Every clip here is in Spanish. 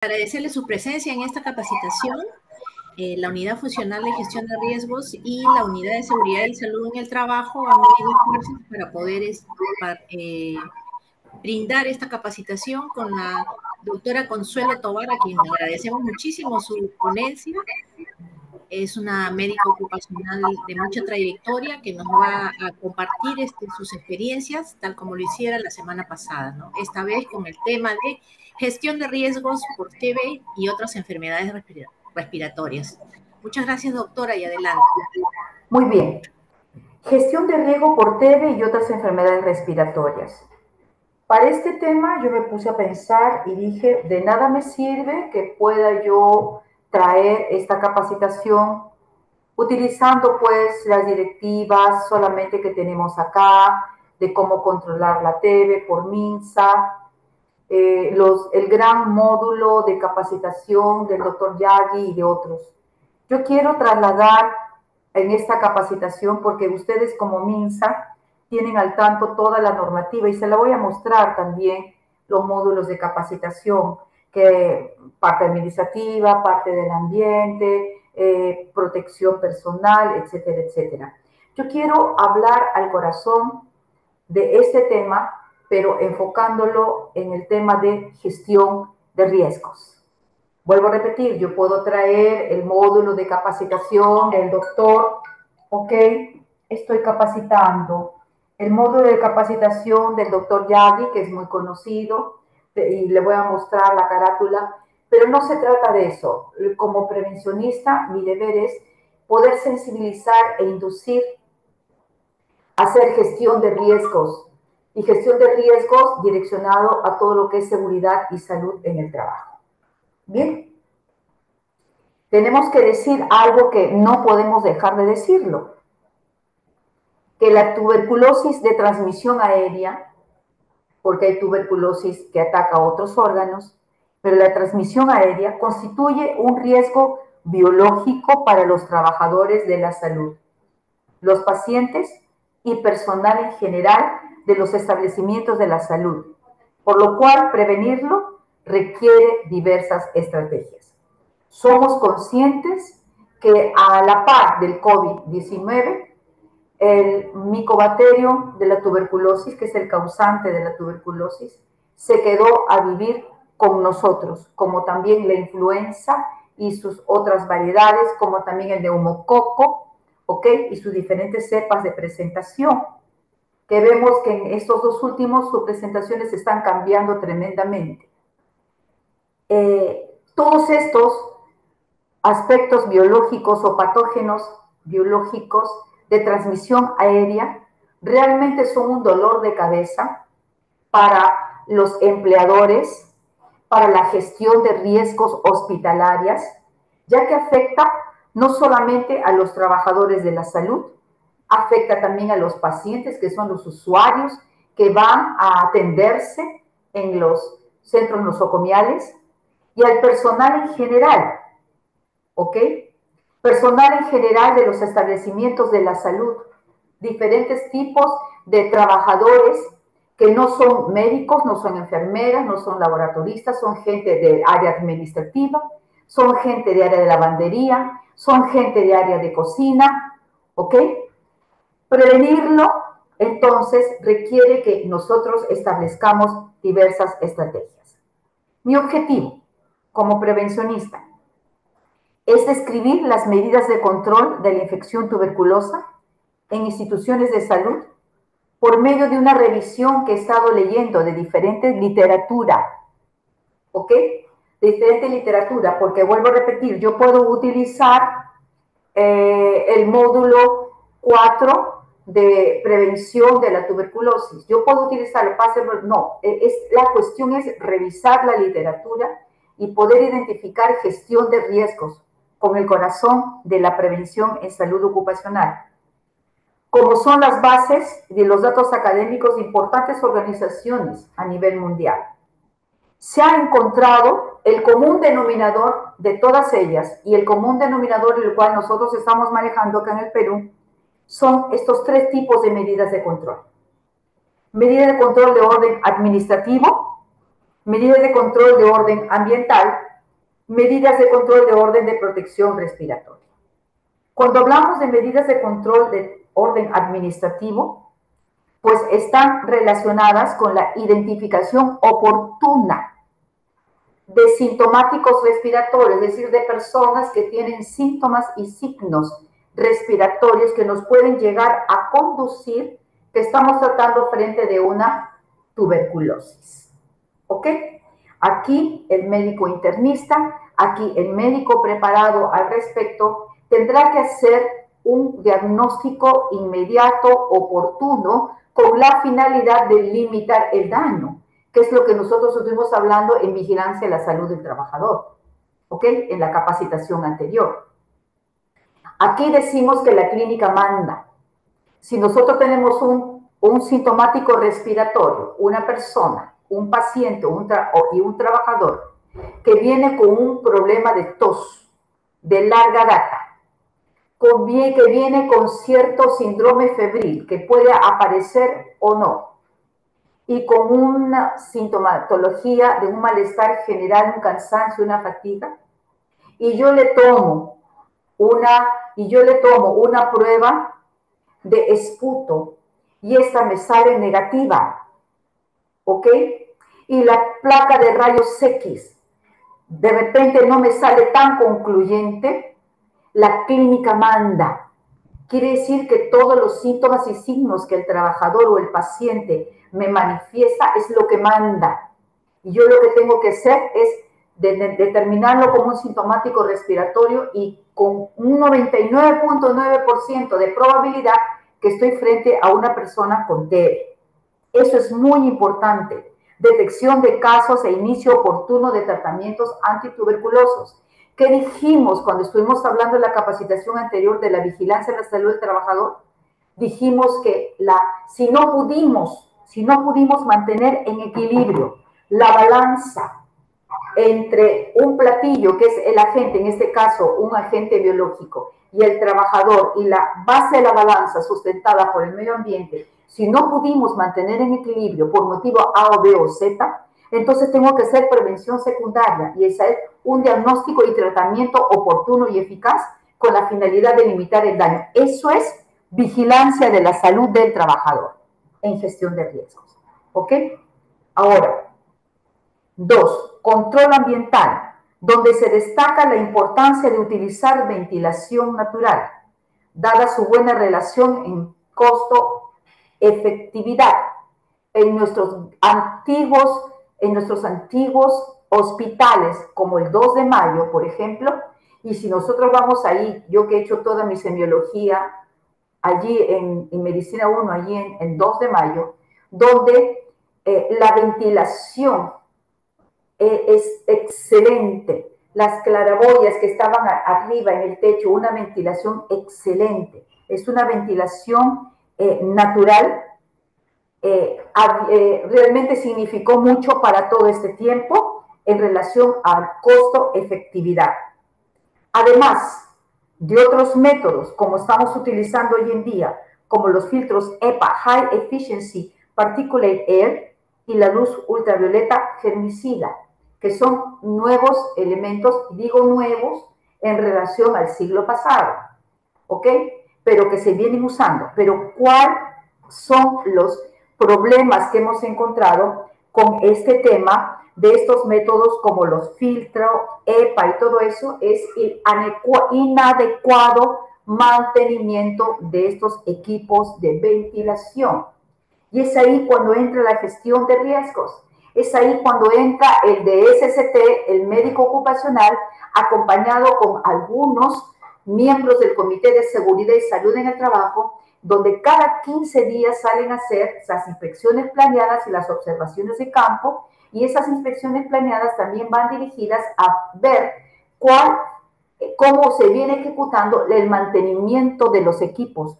Agradecerle su presencia en esta capacitación, la Unidad Funcional de Gestión de Riesgos y la Unidad de Seguridad y Salud en el Trabajo han unido esfuerzos para poder brindar esta capacitación con la doctora Consuelo Tobar, a quien agradecemos muchísimo su ponencia. Es una médica ocupacional de mucha trayectoria que nos va a compartir sus experiencias, tal como lo hiciera la semana pasada, ¿no? Esta vez con el tema de gestión de riesgos por TB y otras enfermedades respiratorias. Muchas gracias, doctora, y adelante. Muy bien. Gestión de riesgo por TB y otras enfermedades respiratorias. Para este tema yo me puse a pensar y dije, de nada me sirve que pueda yo traer esta capacitación utilizando pues las directivas solamente que tenemos acá, de cómo controlar la TB por MINSA, el gran módulo de capacitación del doctor Yagi y de otros. Yo quiero trasladar en esta capacitación, porque ustedes como MINSA tienen al tanto toda la normativa y se la voy a mostrar también los módulos de capacitación, que parte administrativa, parte del ambiente, protección personal, etcétera, etcétera. Yo quiero hablar al corazón de este tema, pero enfocándolo en el tema de gestión de riesgos. Vuelvo a repetir, yo puedo traer el módulo de capacitación del doctor, ok, estoy capacitando. El módulo de capacitación del doctor Yagi, que es muy conocido, y le voy a mostrar la carátula, pero no se trata de eso. Como prevencionista, mi deber es poder sensibilizar e inducir a hacer gestión de riesgos, y gestión de riesgos direccionado a todo lo que es seguridad y salud en el trabajo. Bien, tenemos que decir algo que no podemos dejar de decirlo, que la tuberculosis de transmisión aérea, porque hay tuberculosis que ataca a otros órganos, pero la transmisión aérea constituye un riesgo biológico para los trabajadores de la salud, los pacientes y personal en general de los establecimientos de la salud, por lo cual prevenirlo requiere diversas estrategias. Somos conscientes que a la par del COVID-19, el micobacterio de la tuberculosis, que es el causante de la tuberculosis, se quedó a vivir con nosotros, como también la influenza y sus otras variedades, como también el neumococo, ¿ok? Y sus diferentes cepas de presentación, que vemos que en estos dos últimos sus presentaciones están cambiando tremendamente. Todos estos aspectos biológicos o patógenos biológicos de transmisión aérea realmente son un dolor de cabeza para los empleadores, para la gestión de riesgos hospitalarias, ya que afecta no solamente a los trabajadores de la salud, afecta también a los pacientes, que son los usuarios que van a atenderse en los centros nosocomiales, y al personal en general, ¿ok? Personal en general de los establecimientos de la salud, diferentes tipos de trabajadores que no son médicos, no son enfermeras, no son laboratoristas, son gente del área administrativa, son gente de área de lavandería, son gente de área de cocina, ¿ok? Prevenirlo, entonces, requiere que nosotros establezcamos diversas estrategias. Mi objetivo, como prevencionista, es describir las medidas de control de la infección tuberculosa en instituciones de salud por medio de una revisión que he estado leyendo de diferentes literatura, ¿ok? De diferente literatura, porque vuelvo a repetir, yo puedo utilizar el módulo 4 de prevención de la tuberculosis. Yo puedo utilizarlo, no, la cuestión es revisar la literatura y poder identificar gestión de riesgos con el corazón de la prevención en salud ocupacional. Como son las bases de los datos académicos de importantes organizaciones a nivel mundial. Se ha encontrado el común denominador de todas ellas, y el común denominador el cual nosotros estamos manejando acá en el Perú, son estos tres tipos de medidas de control. Medidas de control de orden administrativo, medidas de control de orden ambiental Medidas de control de orden de protección respiratoria. Cuando hablamos de medidas de control de orden administrativo, pues están relacionadas con la identificación oportuna de sintomáticos respiratorios, es decir, de personas que tienen síntomas y signos respiratorios que nos pueden llegar a conducir que estamos tratando frente de una tuberculosis. ¿Ok? Aquí el médico internista, aquí el médico preparado al respecto, tendrá que hacer un diagnóstico inmediato, oportuno, con la finalidad de limitar el daño, que es lo que nosotros estuvimos hablando en vigilancia de la salud del trabajador, ¿ok? En la capacitación anterior. Aquí decimos que la clínica manda. Si nosotros tenemos un sintomático respiratorio, una persona, un paciente y un trabajador que viene con un problema de tos de larga data, que viene con cierto síndrome febril que puede aparecer o no, y con una sintomatología de un malestar general, un cansancio, una fatiga, y yo le tomo una prueba de esputo y esta me sale negativa, ¿ok? Y la placa de rayos X de repente no me sale tan concluyente, la clínica manda. Quiere decir que todos los síntomas y signos que el trabajador o el paciente me manifiesta es lo que manda. Y yo lo que tengo que hacer es determinarlo como un sintomático respiratorio y con un 99.9% de probabilidad que estoy frente a una persona con TB. Eso es muy importante. Detección de casos e inicio oportuno de tratamientos antituberculosos. ¿Qué dijimos cuando estuvimos hablando de la capacitación anterior de la vigilancia de la salud del trabajador? Dijimos que si no pudimos mantener en equilibrio la balanza entre un platillo, que es el agente, en este caso un agente biológico, y el trabajador, y la base de la balanza sustentada por el medio ambiente, si no pudimos mantener en equilibrio por motivo A o B o Z, entonces tengo que hacer prevención secundaria y esa es un diagnóstico y tratamiento oportuno y eficaz con la finalidad de limitar el daño. Eso es vigilancia de la salud del trabajador en gestión de riesgos. ¿Ok? Ahora, 2. Control ambiental, donde se destaca la importancia de utilizar ventilación natural, dada su buena relación en costo-efectividad. En nuestros antiguos hospitales, como el 2 de mayo, por ejemplo, y si nosotros vamos ahí, yo que he hecho toda mi semiología allí en Medicina 1, allí en 2 de mayo, donde la ventilación es excelente. Las claraboyas que estaban arriba en el techo, una ventilación excelente. Es una ventilación natural. Realmente significó mucho para todo este tiempo en relación al costo-efectividad. Además de otros métodos, como estamos utilizando hoy en día, como los filtros EPA, High Efficiency Particulate Air, y la luz ultravioleta germicida, que son nuevos elementos, digo nuevos, en relación al siglo pasado, ¿ok? Pero que se vienen usando. Pero ¿cuáles son los problemas que hemos encontrado con este tema de estos métodos como los filtros, EPA y todo eso? Es el inadecuado mantenimiento de estos equipos de ventilación. Y es ahí cuando entra la gestión de riesgos. Es ahí cuando entra el DSCT, el médico ocupacional, acompañado con algunos miembros del Comité de Seguridad y Salud en el Trabajo, donde cada 15 días salen a hacer las inspecciones planeadas y las observaciones de campo, y esas inspecciones planeadas también van dirigidas a ver cómo se viene ejecutando el mantenimiento de los equipos.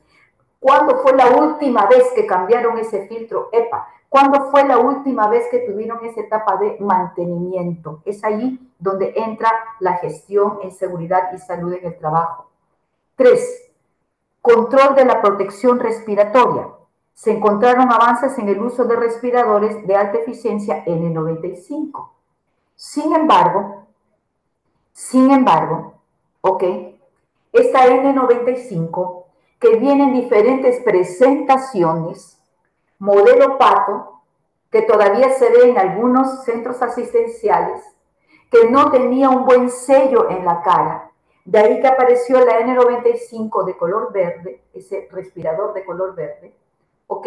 ¿Cuándo fue la última vez que cambiaron ese filtro EPA? ¿Cuándo fue la última vez que tuvieron esa etapa de mantenimiento? Es ahí donde entra la gestión en seguridad y salud en el trabajo. 3. Control de la protección respiratoria. Se encontraron avances en el uso de respiradores de alta eficiencia N95. Sin embargo, Sin embargo, ¿ok? Esta N95, que viene en diferentes presentaciones, modelo pato, que todavía se ve en algunos centros asistenciales, que no tenía un buen sello en la cara. De ahí que apareció la N95 de color verde, ese respirador de color verde, ¿ok?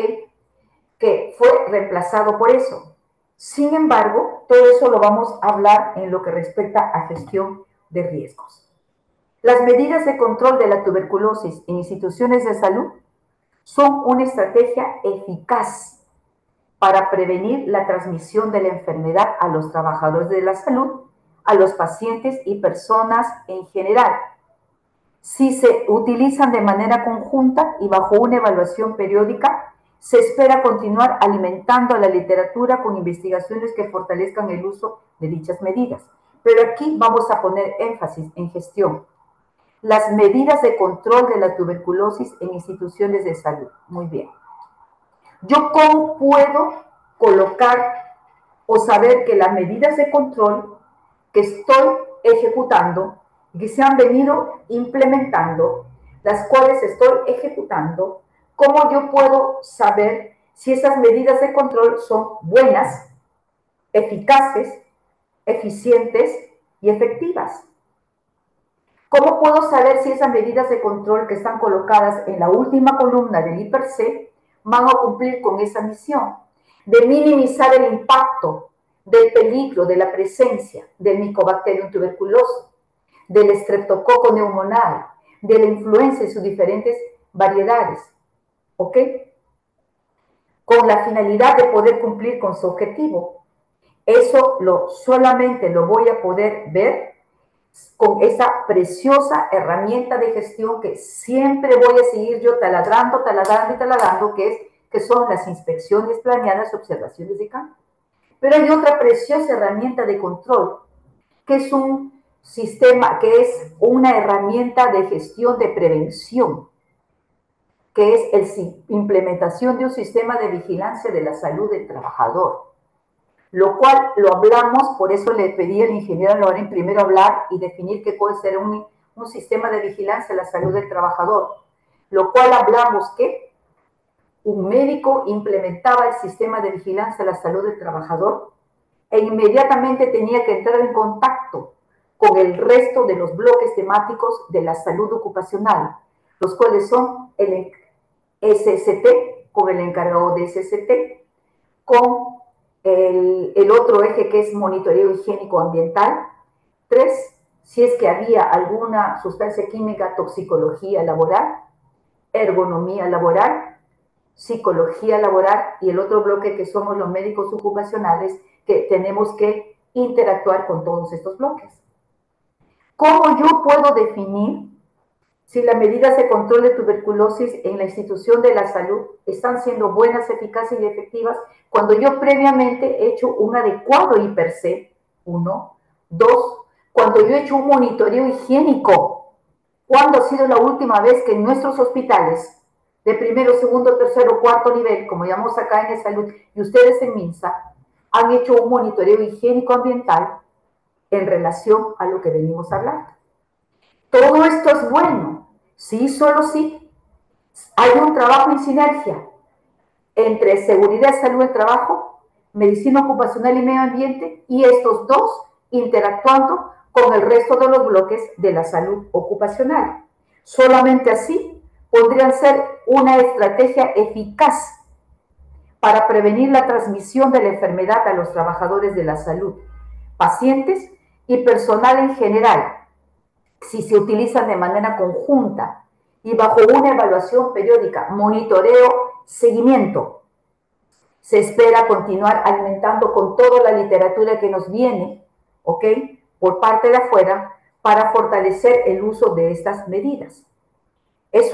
Que fue reemplazado por eso. Sin embargo, todo eso lo vamos a hablar en lo que respecta a gestión de riesgos. Las medidas de control de la tuberculosis en instituciones de salud son una estrategia eficaz para prevenir la transmisión de la enfermedad a los trabajadores de la salud, a los pacientes y personas en general. Si se utilizan de manera conjunta y bajo una evaluación periódica, se espera continuar alimentando la literatura con investigaciones que fortalezcan el uso de dichas medidas. Pero aquí vamos a poner énfasis en gestión. Las medidas de control de la tuberculosis en instituciones de salud. Muy bien. ¿Yo cómo puedo colocar o saber que las medidas de control que estoy ejecutando, que se han venido implementando, las cuales estoy ejecutando, cómo yo puedo saber si esas medidas de control son buenas, eficaces, eficientes y efectivas? ¿Cómo puedo saber si esas medidas de control que están colocadas en la última columna del IPRC van a cumplir con esa misión de minimizar el impacto del peligro de la presencia del Mycobacterium tuberculosis, del estreptococo neumonal, de la influenza en sus diferentes variedades, ¿ok? Con la finalidad de poder cumplir con su objetivo. Eso solamente lo voy a poder ver con esa preciosa herramienta de gestión que siempre voy a seguir yo taladrando y taladrando, que son las inspecciones planeadas, observaciones de campo. Pero hay otra preciosa herramienta de control, que es un sistema, que es una herramienta de gestión de prevención, que es la implementación de un sistema de vigilancia de la salud del trabajador, lo cual lo hablamos, por eso le pedí al ingeniero Loren primero hablar y definir qué puede ser un sistema de vigilancia de la salud del trabajador, lo cual hablamos que un médico implementaba el sistema de vigilancia de la salud del trabajador e inmediatamente tenía que entrar en contacto con el resto de los bloques temáticos de la salud ocupacional, los cuales son el SST, con el encargado de SST, con el otro eje que es monitoreo higiénico ambiental. 3, si es que había alguna sustancia química, toxicología laboral, ergonomía laboral, psicología laboral, y el otro bloque que somos los médicos ocupacionales, que tenemos que interactuar con todos estos bloques. ¿Cómo yo puedo definir si las medidas de control de tuberculosis en la institución de la salud están siendo buenas, eficaces y efectivas cuando yo previamente he hecho un adecuado IPRC? 1. 2. Cuando yo he hecho un monitoreo higiénico. ¿Cuándo ha sido la última vez que en nuestros hospitales de primero, segundo, tercero, cuarto nivel, como llamamos acá en salud, y ustedes en MINSA, han hecho un monitoreo higiénico ambiental en relación a lo que venimos hablando? Todo esto es bueno, sí, solo sí. Hay un trabajo en sinergia entre seguridad, salud del trabajo, medicina ocupacional y medio ambiente, y estos dos interactuando con el resto de los bloques de la salud ocupacional. Solamente así podrían ser una estrategia eficaz para prevenir la transmisión de la enfermedad a los trabajadores de la salud, pacientes y personal en general, si se utilizan de manera conjunta y bajo una evaluación periódica, monitoreo, seguimiento. Se espera continuar alimentando con toda la literatura que nos viene, ¿ok?, por parte de afuera, para fortalecer el uso de estas medidas. Es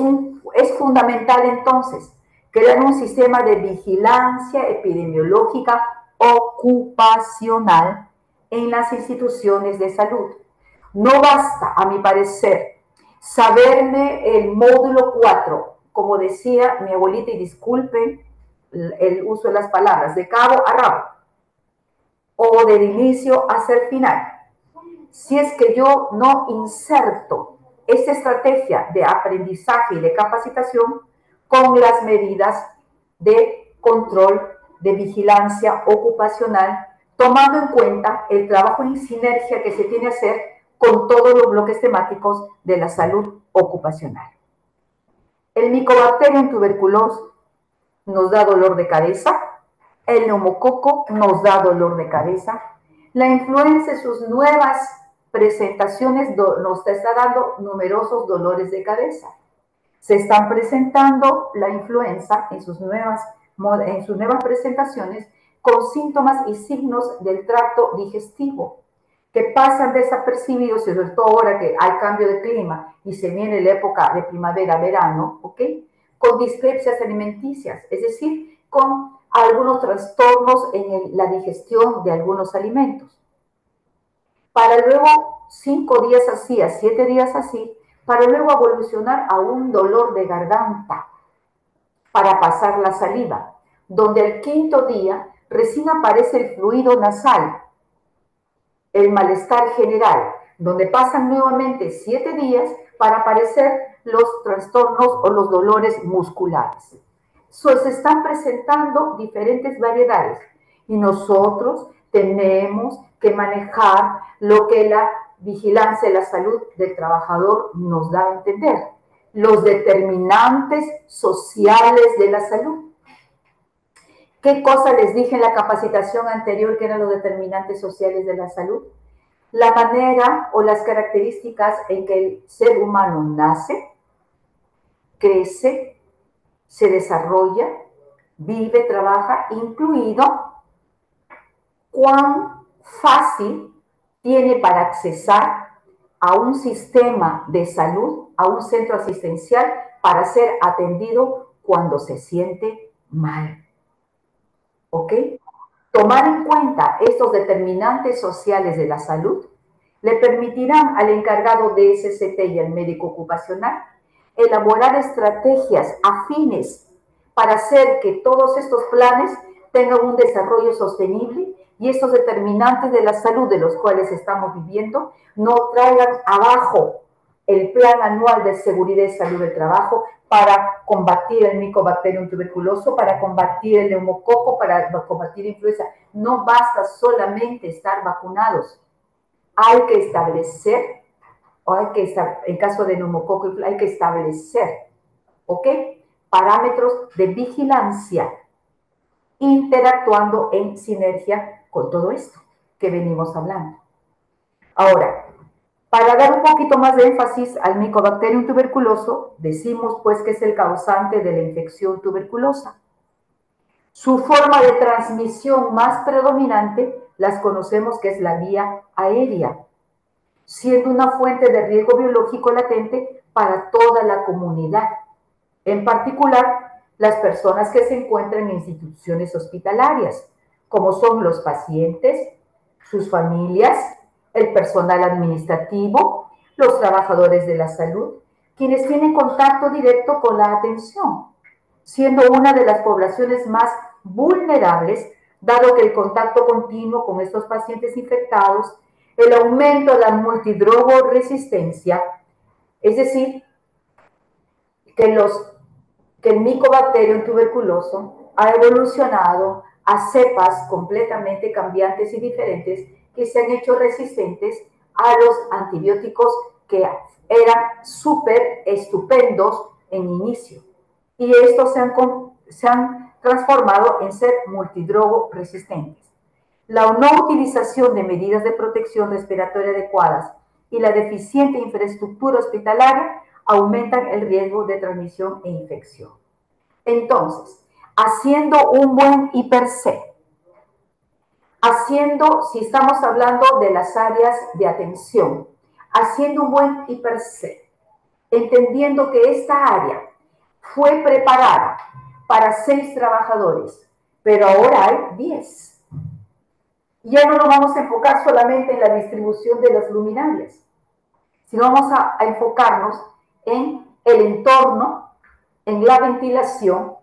fundamental entonces crear un sistema de vigilancia epidemiológica ocupacional en las instituciones de salud. No basta, a mi parecer, saberme el módulo 4, como decía mi abuelita, y disculpen el uso de las palabras, de cabo a rabo, o del inicio hacia el final. si es que yo no inserto esta estrategia de aprendizaje y de capacitación con las medidas de control, de vigilancia ocupacional, tomando en cuenta el trabajo en sinergia que se tiene que hacer con todos los bloques temáticos de la salud ocupacional. El Mycobacterium tuberculosis nos da dolor de cabeza, el neumococo nos da dolor de cabeza, la influenza en sus nuevas presentaciones nos está dando numerosos dolores de cabeza. Se están presentando la influenza en sus nuevas presentaciones con síntomas y signos del tracto digestivo que pasan desapercibidos, y sobre todo ahora que hay cambio de clima y se viene la época de primavera-verano, ¿ok? Con dispepsias alimenticias, es decir, con algunos trastornos en la digestión de algunos alimentos. Para luego 5 días así, a 7 días así, para luego evolucionar a un dolor de garganta para pasar la saliva, donde el 5.º día recién aparece el fluido nasal, el malestar general, donde pasan nuevamente 7 días para aparecer los trastornos o los dolores musculares. Se están presentando diferentes variedades y nosotros tenemos que manejar lo que la vigilancia de la salud del trabajador nos da a entender, los determinantes sociales de la salud. ¿Qué cosa les dije en la capacitación anterior que eran los determinantes sociales de la salud? La manera o las características en que el ser humano nace, crece, se desarrolla, vive, trabaja, incluido cuán fácil tiene para accesar a un sistema de salud, a un centro asistencial, para ser atendido cuando se siente mal. ¿Ok? Tomar en cuenta estos determinantes sociales de la salud le permitirán al encargado de SCT y al médico ocupacional elaborar estrategias afines para hacer que todos estos planes tengan un desarrollo sostenible y estos determinantes de la salud de los cuales estamos viviendo no traigan abajo el plan anual de seguridad y salud del trabajo para combatir el Mycobacterium tuberculoso, para combatir el neumococo, para combatir la influenza. No basta solamente estar vacunados. Hay que establecer, en caso de neumococo, hay que establecer, ¿ok? Parámetros de vigilancia, interactuando en sinergia con todo esto que venimos hablando. Ahora, para dar un poquito más de énfasis al Mycobacterium tuberculoso, decimos pues que es el causante de la infección tuberculosa. Su forma de transmisión más predominante las conocemos que es la vía aérea, siendo una fuente de riesgo biológico latente para toda la comunidad, en particular las personas que se encuentran en instituciones hospitalarias, como son los pacientes, sus familias, el personal administrativo, los trabajadores de la salud, quienes tienen contacto directo con la atención, siendo una de las poblaciones más vulnerables, dado que el contacto continuo con estos pacientes infectados, el aumento de la multidrogoresistencia, es decir, que el Mycobacterium tuberculoso ha evolucionado a cepas completamente cambiantes y diferentes que se han hecho resistentes a los antibióticos que eran súper estupendos en inicio. Y estos se han transformado en ser multidrogo resistentes. La no utilización de medidas de protección respiratoria adecuadas y la deficiente infraestructura hospitalaria aumentan el riesgo de transmisión e infección. Entonces, haciendo un buen IPER-C, si estamos hablando de las áreas de atención, haciendo un buen IPER-C, entendiendo que esta área fue preparada para 6 trabajadores, pero ahora hay 10. Ya no nos vamos a enfocar solamente en la distribución de las luminarias, sino vamos a enfocarnos en el entorno, en la ventilación,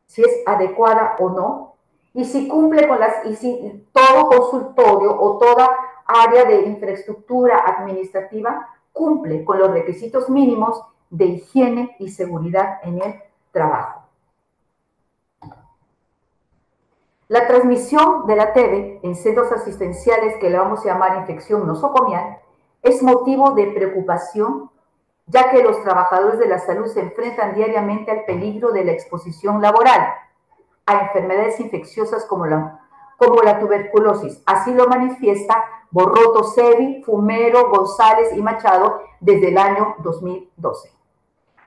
si es adecuada o no, y si cumple con y si todo consultorio o toda área de infraestructura administrativa cumple con los requisitos mínimos de higiene y seguridad en el trabajo. La transmisión de la TB en centros asistenciales, que le vamos a llamar infección nosocomial, es motivo de preocupación, ya que los trabajadores de la salud se enfrentan diariamente al peligro de la exposición laboral a enfermedades infecciosas como la tuberculosis. Así lo manifiesta Borroto, Sevi, Fumero, González y Machado desde el año 2012.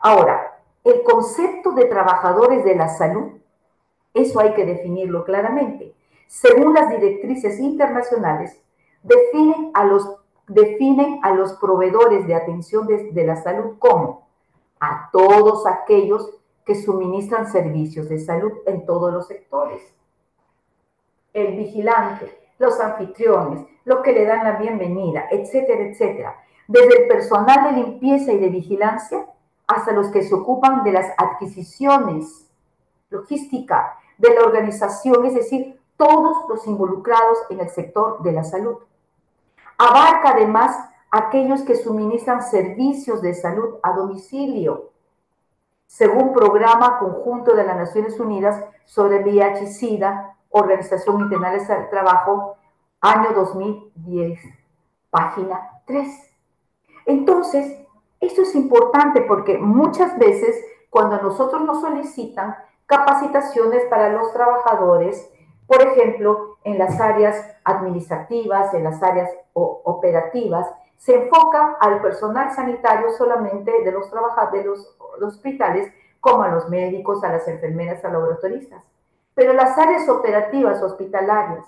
Ahora, el concepto de trabajadores de la salud, eso hay que definirlo claramente. Según las directrices internacionales, definen a los proveedores de atención de la salud como a todos aquellos que suministran servicios de salud en todos los sectores. El vigilante, los anfitriones, los que le dan la bienvenida, etcétera, etcétera. Desde el personal de limpieza y de vigilancia hasta los que se ocupan de las adquisiciones, logística, de la organización, es decir, todos los involucrados en el sector de la salud. Abarca además aquellos que suministran servicios de salud a domicilio, según Programa Conjunto de las Naciones Unidas sobre VIH-Sida, Organización Internacional del Trabajo, año 2010, página 3. Entonces, esto es importante porque muchas veces cuando a nosotros nos solicitan capacitaciones para los trabajadores, por ejemplo, en las áreas administrativas, en las áreas operativas, se enfoca al personal sanitario solamente de los trabajadores de los hospitales, como a los médicos, a las enfermeras, a los laboratoristas. Pero las áreas operativas hospitalarias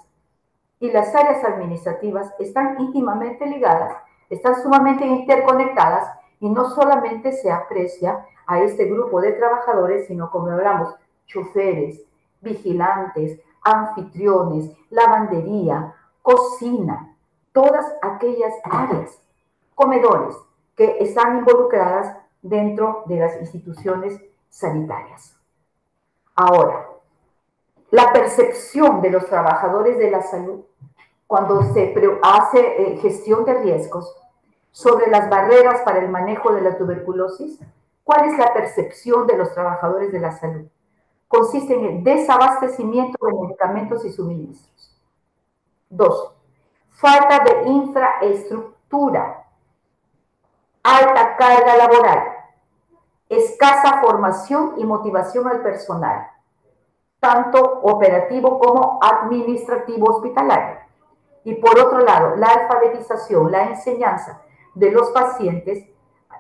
y las áreas administrativas están íntimamente ligadas, están sumamente interconectadas y no solamente se aprecia a este grupo de trabajadores, sino como hablamos, choferes, vigilantes, anfitriones, lavandería, cocina, todas aquellas áreas, comedores que están involucradas dentro de las instituciones sanitarias. Ahora, la percepción de los trabajadores de la salud cuando se hace gestión de riesgos sobre las barreras para el manejo de la tuberculosis, ¿cuál es la percepción de los trabajadores de la salud? Consiste en el desabastecimiento de medicamentos y suministros. 2. Falta de infraestructura, alta carga laboral, escasa formación y motivación al personal, tanto operativo como administrativo hospitalario. Y por otro lado, la alfabetización, la enseñanza de los pacientes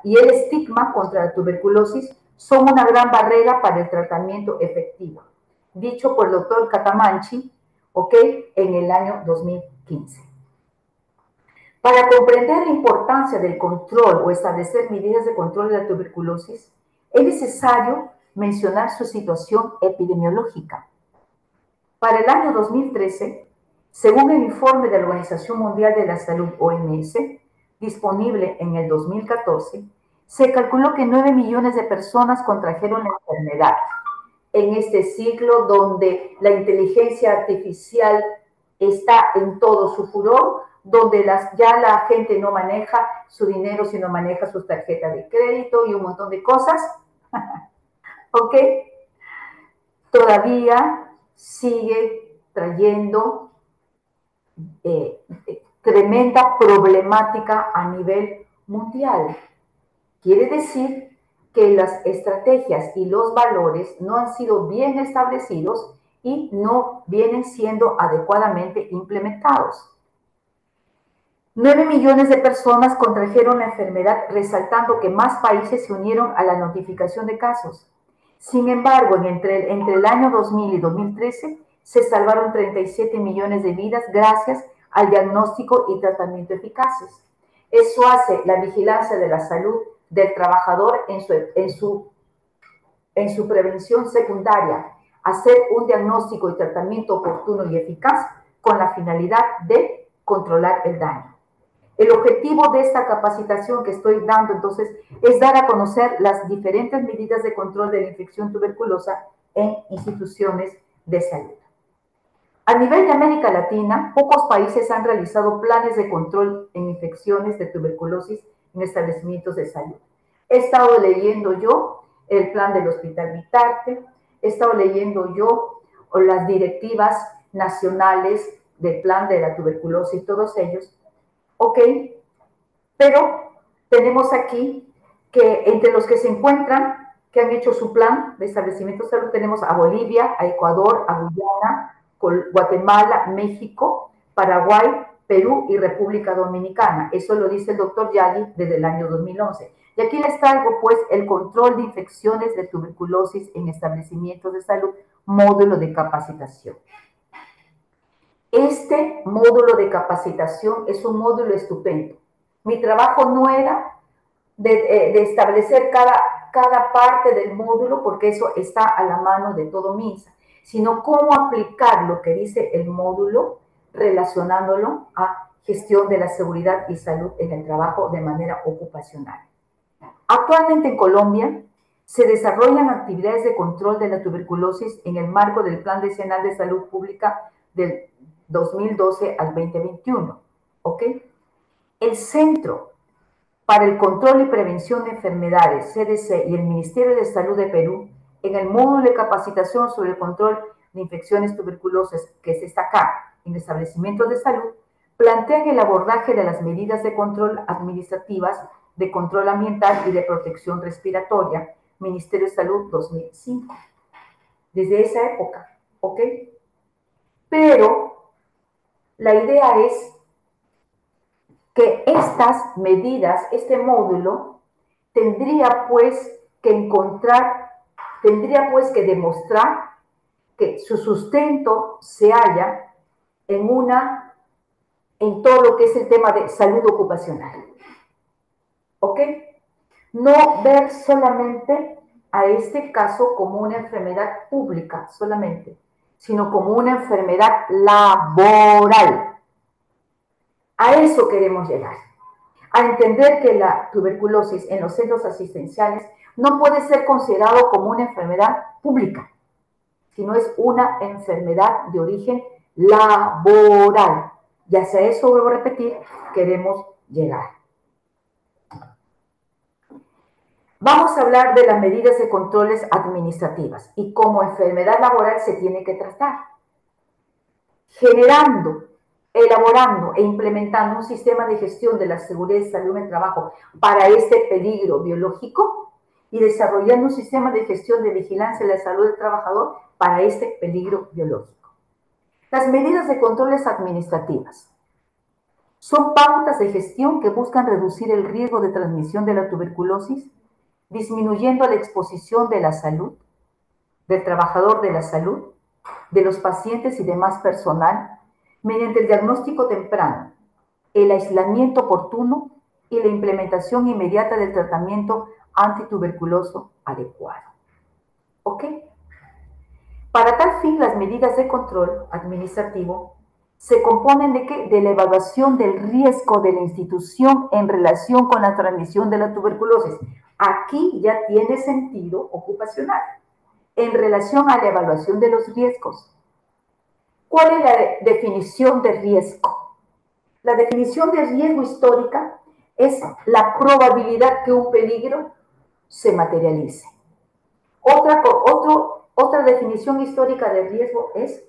y el estigma contra la tuberculosis son una gran barrera para el tratamiento efectivo. Dicho por el doctor Catamanchi, en el año 2015. Para comprender la importancia del control o establecer medidas de control de la tuberculosis, es necesario mencionar su situación epidemiológica. Para el año 2013, según el informe de la Organización Mundial de la Salud, OMS, disponible en el 2014, se calculó que 9 millones de personas contrajeron la enfermedad. En este ciclo donde la inteligencia artificial está en todo su furor, donde ya la gente no maneja su dinero, sino maneja sus tarjetas de crédito y un montón de cosas, ¿ok? Todavía sigue trayendo tremenda problemática a nivel mundial. Quiere decir que las estrategias y los valores no han sido bien establecidos y no vienen siendo adecuadamente implementados. 9 millones de personas contrajeron la enfermedad, resaltando que más países se unieron a la notificación de casos. Sin embargo, entre el año 2000 y 2013 se salvaron 37 millones de vidas gracias al diagnóstico y tratamiento eficaces. Eso hace la vigilancia de la salud del trabajador en su prevención secundaria, hacer un diagnóstico y tratamiento oportuno y eficaz con la finalidad de controlar el daño. El objetivo de esta capacitación que estoy dando, entonces, es dar a conocer las diferentes medidas de control de la infección tuberculosa en instituciones de salud. A nivel de América Latina, pocos países han realizado planes de control en infecciones de tuberculosis en establecimientos de salud. He estado leyendo yo el plan del Hospital Vitarte, he estado leyendo yo las directivas nacionales del plan de la tuberculosis, todos ellos, ok, pero tenemos aquí que entre los que se encuentran, que han hecho su plan de establecimiento de salud, tenemos a Bolivia, a Ecuador, a Guyana, Guatemala, México, Paraguay, Perú y República Dominicana. Eso lo dice el doctor Yagi desde el año 2011. Y aquí les traigo pues el control de infecciones de tuberculosis en establecimientos de salud, módulo de capacitación. Este módulo de capacitación es un módulo estupendo. Mi trabajo no era de establecer cada parte del módulo, porque eso está a la mano de todo MINSA, sino cómo aplicar lo que dice el módulo relacionándolo a gestión de la seguridad y salud en el trabajo de manera ocupacional. Actualmente en Colombia se desarrollan actividades de control de la tuberculosis en el marco del Plan Decenal de Salud Pública del 2012 al 2021. ¿Ok? El Centro para el Control y Prevención de Enfermedades, CDC, y el Ministerio de Salud de Perú, en el módulo de capacitación sobre el control de infecciones tuberculosas, que se está acá, en establecimientos de salud, plantean el abordaje de las medidas de control administrativas, de control ambiental y de protección respiratoria, Ministerio de Salud 2005. Desde esa época, ¿ok? Pero la idea es que estas medidas, este módulo, tendría pues que demostrar que su sustento se halla en todo lo que es el tema de salud ocupacional. ¿Ok? No ver solamente a este caso como una enfermedad pública solamente, sino como una enfermedad laboral. A eso queremos llegar. A entender que la tuberculosis en los centros asistenciales no puede ser considerado como una enfermedad pública, sino es una enfermedad de origen laboral. Y hacia eso, vuelvo a repetir, queremos llegar. Vamos a hablar de las medidas de controles administrativas y cómo enfermedad laboral se tiene que tratar. Elaborando e implementando un sistema de gestión de la seguridad y salud en el trabajo para este peligro biológico y desarrollando un sistema de gestión de vigilancia de la salud del trabajador para este peligro biológico. Las medidas de controles administrativas son pautas de gestión que buscan reducir el riesgo de transmisión de la tuberculosis, disminuyendo la exposición de la salud, del trabajador de la salud, de los pacientes y demás personal, mediante el diagnóstico temprano, el aislamiento oportuno y la implementación inmediata del tratamiento antituberculoso adecuado. ¿Ok? Para tal fin, las medidas de control administrativo se componen de ¿qué? De la evaluación del riesgo de la institución en relación con la transmisión de la tuberculosis. Aquí ya tiene sentido ocupacional, en relación a la evaluación de los riesgos. ¿Cuál es la definición de riesgo? La definición de riesgo histórica es la probabilidad que un peligro se materialice. Otra definición histórica de riesgo es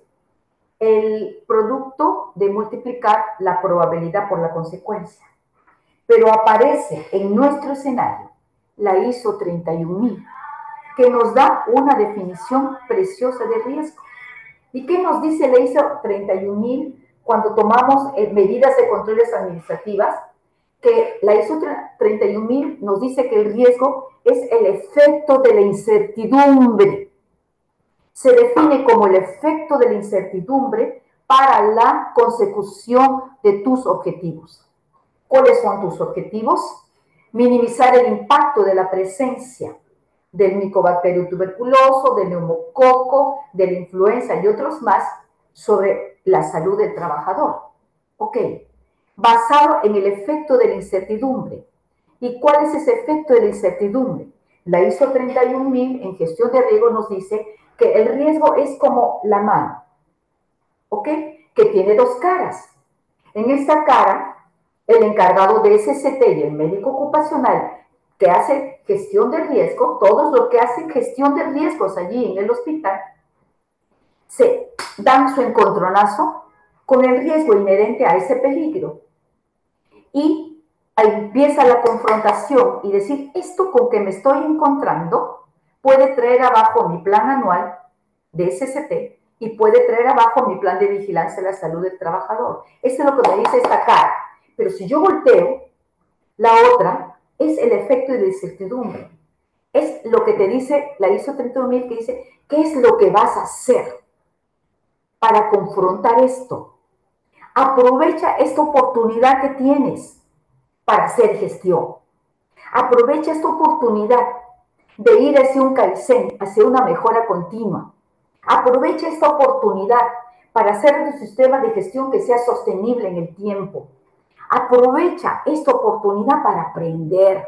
el producto de multiplicar la probabilidad por la consecuencia. Pero aparece en nuestro escenario la ISO 31000, que nos da una definición preciosa de riesgo. ¿Y qué nos dice la ISO 31000 cuando tomamos medidas de controles administrativas? Que la ISO 31000 nos dice que el riesgo es el efecto de la incertidumbre. Se define como el efecto de la incertidumbre para la consecución de tus objetivos. ¿Cuáles son tus objetivos? Minimizar el impacto de la presencia del micobacterio tuberculoso, del neumococo, de la influenza y otros más sobre la salud del trabajador. Ok, basado en el efecto de la incertidumbre. ¿Y cuál es ese efecto de la incertidumbre? La ISO 31000 en gestión de riesgo nos dice que el riesgo es como la mano. ¿ok? Que tiene dos caras. En esta cara, el encargado de SST y el médico ocupacional que hace gestión de riesgo, todos los que hacen gestión de riesgos allí en el hospital, se dan su encontronazo con el riesgo inherente a ese peligro. Y ahí empieza la confrontación y decir, esto con que me estoy encontrando puede traer abajo mi plan anual de SST y puede traer abajo mi plan de vigilancia de la salud del trabajador. Eso es lo que me dice esta cara. Pero si yo volteo, la otra es el efecto de incertidumbre. Es lo que te dice la ISO 31000 que dice, ¿qué es lo que vas a hacer para confrontar esto? Aprovecha esta oportunidad que tienes para hacer gestión. Aprovecha esta oportunidad de ir hacia un Kaizen, hacia una mejora continua. Aprovecha esta oportunidad para hacer un sistema de gestión que sea sostenible en el tiempo. Aprovecha esta oportunidad para aprender.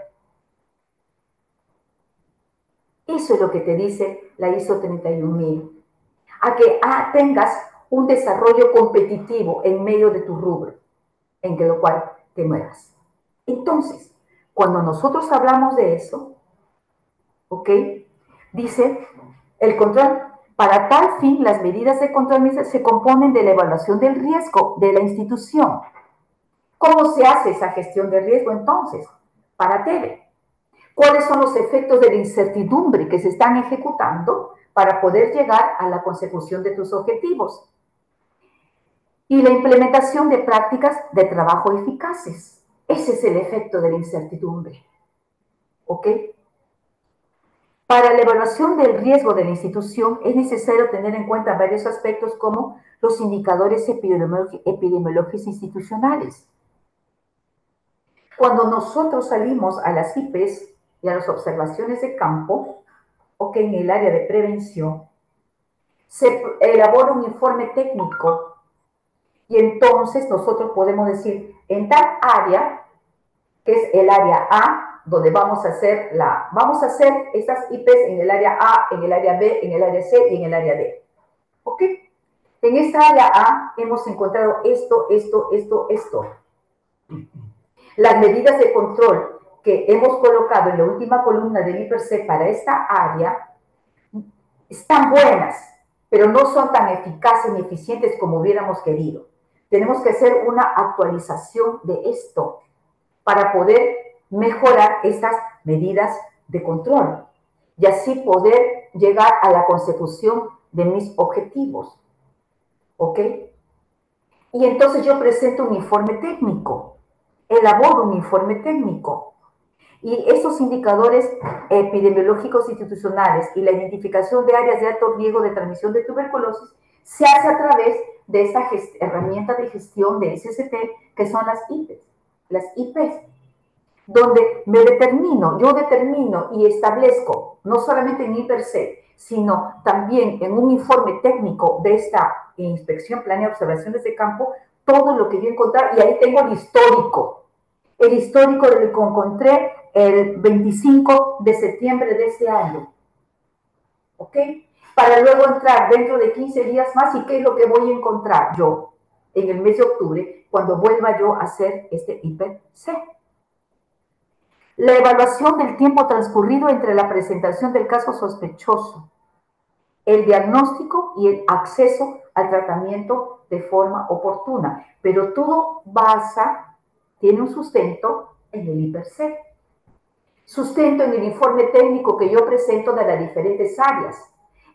Eso es lo que te dice la ISO 31000. A que tengas un desarrollo competitivo en medio de tu rubro, en lo cual te muevas. Entonces, cuando nosotros hablamos de eso, ¿ok? Dice, el control, para tal fin, las medidas de control se componen de la evaluación del riesgo de la institución. ¿Cómo se hace esa gestión de riesgo entonces? Para TV. ¿Cuáles son los efectos de la incertidumbre que se están ejecutando para poder llegar a la consecución de tus objetivos? Y la implementación de prácticas de trabajo eficaces. Ese es el efecto de la incertidumbre. ¿Ok? Para la evaluación del riesgo de la institución es necesario tener en cuenta varios aspectos como los indicadores epidemiológicos institucionales. Cuando nosotros salimos a las IPES y a las observaciones de campo, o que en el área de prevención, se elabora un informe técnico y entonces nosotros podemos decir, en tal área, que es el área A, donde vamos a hacer estas IPs en el área A, en el área B, en el área C y en el área D. ¿Ok? En esta área A hemos encontrado esto. Las medidas de control que hemos colocado en la última columna del IPRC para esta área están buenas, pero no son tan eficaces ni eficientes como hubiéramos querido. Tenemos que hacer una actualización de esto para poder mejorar estas medidas de control y así poder llegar a la consecución de mis objetivos. ¿Ok? Y entonces yo presento un informe técnico, elaboro un informe técnico. Y estos indicadores epidemiológicos institucionales y la identificación de áreas de alto riesgo de transmisión de tuberculosis se hace a través de esta herramienta de gestión de SST que son las IPES. Las IPES, donde yo determino y establezco, no solamente en IPRC, sino también en un informe técnico de esta inspección planeada de observaciones de campo, todo lo que voy a encontrar, y ahí tengo el histórico de lo que encontré el 25 de septiembre de este año, ¿ok? Para luego entrar dentro de 15 días más, ¿y qué es lo que voy a encontrar yo en el mes de octubre, cuando vuelva yo a hacer este IPC? La evaluación del tiempo transcurrido entre la presentación del caso sospechoso, el diagnóstico y el acceso al tratamiento de forma oportuna. Pero todo tiene un sustento en el IPRC. Sustento en el informe técnico que yo presento de las diferentes áreas,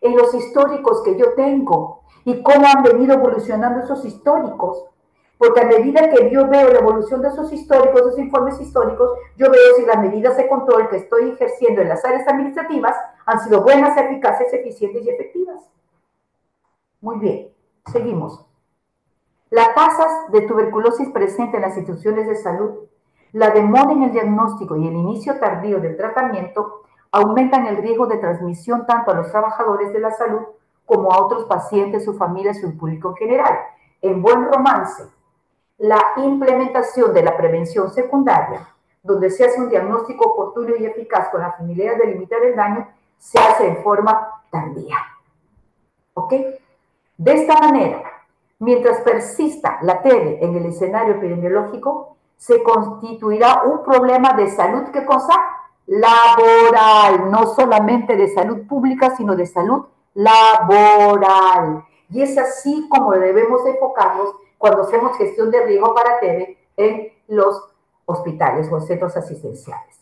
en los históricos que yo tengo y cómo han venido evolucionando esos históricos. Porque a medida que yo veo la evolución de esos históricos, de esos informes históricos, yo veo si las medidas de control que estoy ejerciendo en las áreas administrativas han sido buenas, eficaces, eficientes y efectivas. Muy bien, seguimos. Las tasas de tuberculosis presentes en las instituciones de salud, la demora en el diagnóstico y el inicio tardío del tratamiento aumentan el riesgo de transmisión tanto a los trabajadores de la salud como a otros pacientes, sus familias y un público en general. En buen romance, la implementación de la prevención secundaria, donde se hace un diagnóstico oportuno y eficaz con la finalidad de limitar el daño, se hace en forma tardía. ¿Ok? De esta manera, Mientras persista la TB en el escenario epidemiológico, se constituirá un problema de salud, ¿qué cosa? Laboral, no solamente de salud pública, sino de salud laboral. Y es así como debemos enfocarnos cuando hacemos gestión de riesgo para TB en los hospitales o centros asistenciales.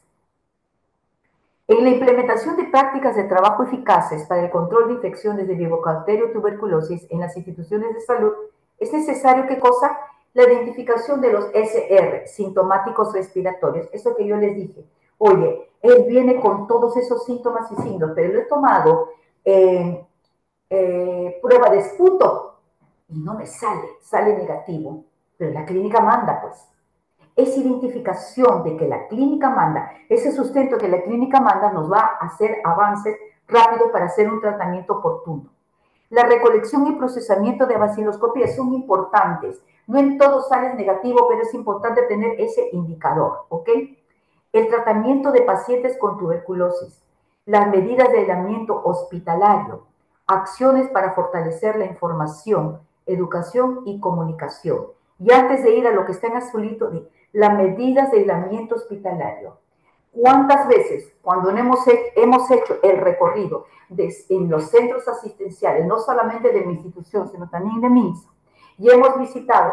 En la implementación de prácticas de trabajo eficaces para el control de infecciones de Vibacteria o tuberculosis en las instituciones de salud, es necesario, ¿qué cosa? La identificación de los SR, sintomáticos respiratorios. Eso que yo les dije. Oye, él viene con todos esos síntomas y signos, pero lo he tomado prueba de esputo y no me sale negativo. Pero la clínica manda, pues. Esa identificación de que la clínica manda, ese sustento que la clínica manda nos va a hacer avances rápidos para hacer un tratamiento oportuno. La recolección y procesamiento de vaciloscopias son importantes. No en todo sale negativo, pero es importante tener ese indicador, ¿ok? El tratamiento de pacientes con tuberculosis, las medidas de aislamiento hospitalario, acciones para fortalecer la información, educación y comunicación. Y antes de ir a lo que está en azulito, las medidas de aislamiento hospitalario. ¿Cuántas veces cuando hemos hecho el recorrido en los centros asistenciales, no solamente de mi institución, sino también de MINSA, y hemos visitado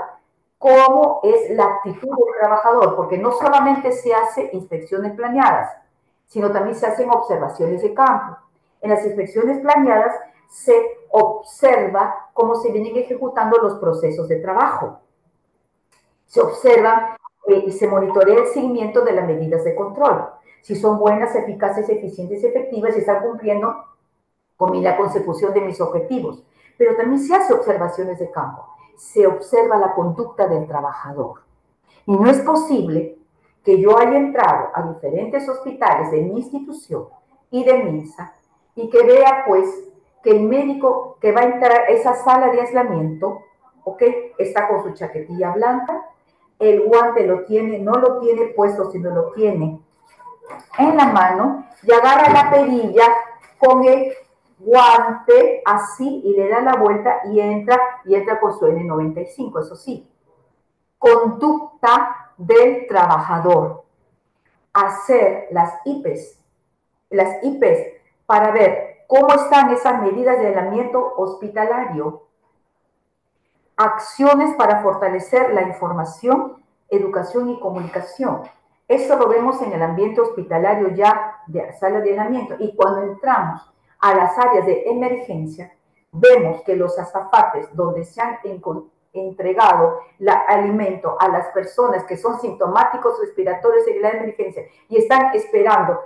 cómo es la actitud del trabajador? Porque no solamente se hacen inspecciones planeadas, sino también se hacen observaciones de campo. En las inspecciones planeadas se observa cómo se vienen ejecutando los procesos de trabajo. Se observa y se monitorea el seguimiento de las medidas de control. Si son buenas, eficaces, eficientes, efectivas, si están cumpliendo con la consecución de mis objetivos. Pero también se hace observaciones de campo. Se observa la conducta del trabajador. Y no es posible que yo haya entrado a diferentes hospitales de mi institución y de MINSA y que vea, pues, que el médico que va a entrar a esa sala de aislamiento, ¿ok? Está con su chaquetilla blanca, el guante lo tiene, no lo tiene puesto, sino lo tiene en la mano y agarra la perilla con el guante así y le da la vuelta y entra con su N95, eso sí. Conducta del trabajador. Hacer las IPs para ver cómo están esas medidas de aislamiento hospitalario. Acciones para fortalecer la información, educación y comunicación. Eso lo vemos en el ambiente hospitalario ya de sala de aislamiento. Y cuando entramos a las áreas de emergencia, vemos que los azafates donde se han entregado el alimento a las personas que son sintomáticos respiratorios en la emergencia y están esperando